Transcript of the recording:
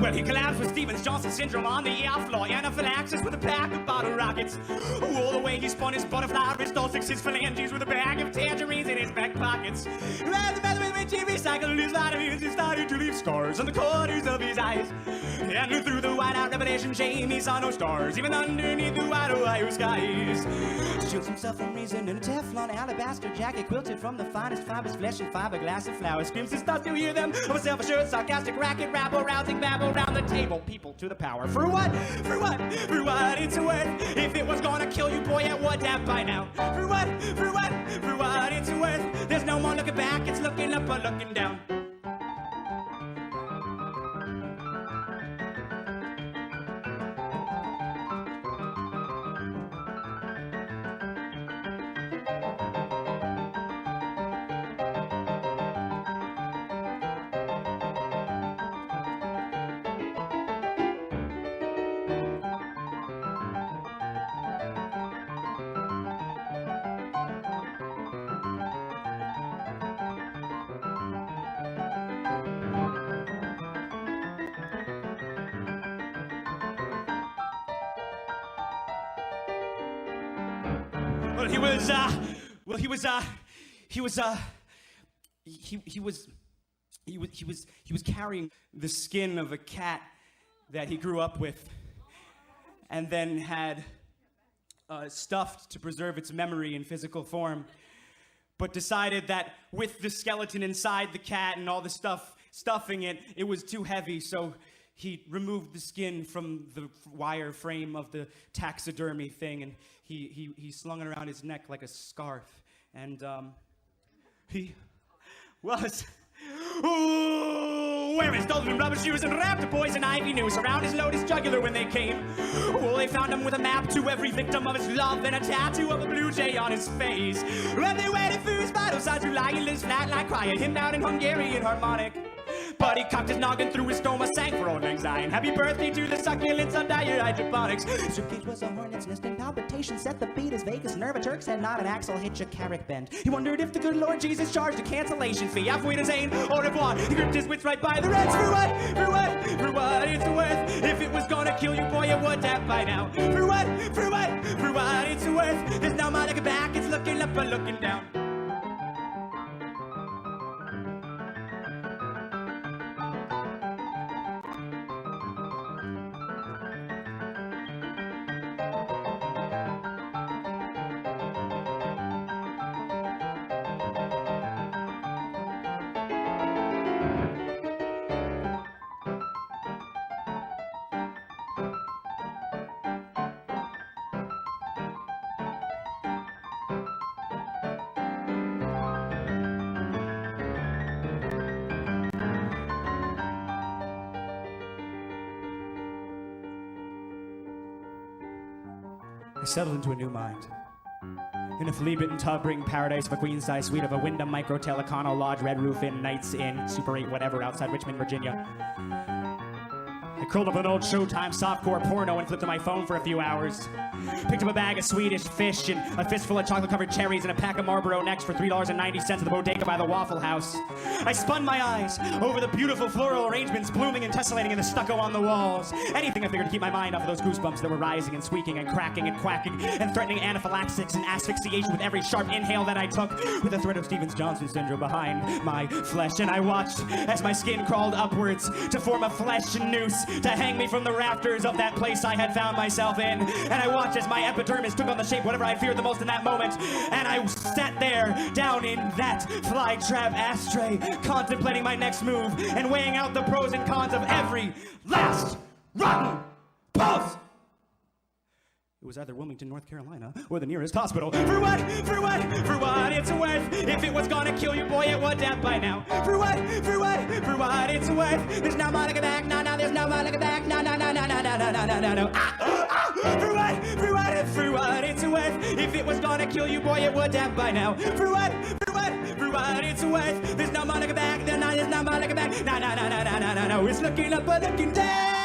Well, he collapsed with Stevens-Johnson syndrome on the ER floor. Anaphylaxis with a pack of bottle rockets. All the way he spun his butterfly wrist, all 6 his phalanges with a bag of tangerines in his back pockets. Rather with he recycled his vitamins and started to leave scars on the corners of his eyes. And through the white-out revelation shame, he saw no stars, even underneath the white Ohio skies. Shields himself from reason in a Teflon alabaster jacket quilted from the finest fibers, flesh and fiberglass and flowers. Screams his thoughts, you'll hear them of a self-assured, sarcastic racket, rabble, rousing babble round the table. People to the power. For what? For what? For what it's worth. If it was gonna kill you, boy, it would have by now. For what? For what? For what it's worth. There's no more looking back, it's looking up or looking down. He was carrying the skin of a cat that he grew up with, and then had stuffed to preserve its memory in physical form, but decided that with the skeleton inside the cat and all the stuffing it, it was too heavy, so he removed the skin from the wire frame of the taxidermy thing, and he slung it around his neck like a scarf. And he was wearing stolen rubber shoes and wrapped a poison ivy noose around his lotus jugular when they came. Oh, they found him with a map to every victim of his love and a tattoo of a blue jay on his face. When they waited for his vital signs to lie, he lives flat like crying him down in Hungarian harmonic. But he cocked his noggin through his stoma, sang for old lang syne. Happy birthday to the succulents on dire hydroponics. Suitcase was a hornet's nest and palpitation set the beat as vagus nerve. A Turk's head, not an axle hitch, a carrick bend. He wondered if the good Lord Jesus charged a cancellation fee. Halfway to Zane, au revoir. He gripped his wits right by the reds. For what? For what? For what it's worth. If it was gonna kill you, boy, it would have by now. For what? For what? For what it's worth. There's no more looking back, it's looking up or looking down. I settled into a new mind. In a flea-bitten tub-ring paradise of a queen-size suite of a Wyndham Micro Telecono Lodge Red Roof Inn, Nights Inn, Super 8, whatever, outside Richmond, Virginia. I curled up an old Showtime softcore porno and flipped to my phone for a few hours. Picked up a bag of Swedish fish and a fistful of chocolate-covered cherries and a pack of Marlboro Necks for $3.90 at the bodega by the Waffle House. I spun my eyes over the beautiful floral arrangements blooming and tessellating in the stucco on the walls. Anything I figured to keep my mind off of those goosebumps that were rising and squeaking and cracking and quacking and threatening anaphylaxis and asphyxiation with every sharp inhale that I took, with a thread of Stevens-Johnson syndrome behind my flesh. And I watched as my skin crawled upwards to form a flesh noose to hang me from the rafters of that place I had found myself in. And I watched as my epidermis took on the shape whatever I feared the most in that moment. And I sat there, down in that flytrap ashtray, contemplating my next move and weighing out the pros and cons of every last rotten pulse. It was either Wilmington, North Carolina, or the nearest hospital. For what? For what? For what it's worth. If it was gonna kill you, boy, it would have by now. For what? For what? For what it's worth. There's no more looking back. No, no, there's no more looking back. No, no, no, no, no, no, no, no, no, no, no. For what? For what? For what it's worth. If it was gonna kill you, boy, it would have by now. For what? For what? For what it's worth. There's no more looking back. There's no more looking back. No, no, no, no, no, no, no, no. It's looking up or looking down.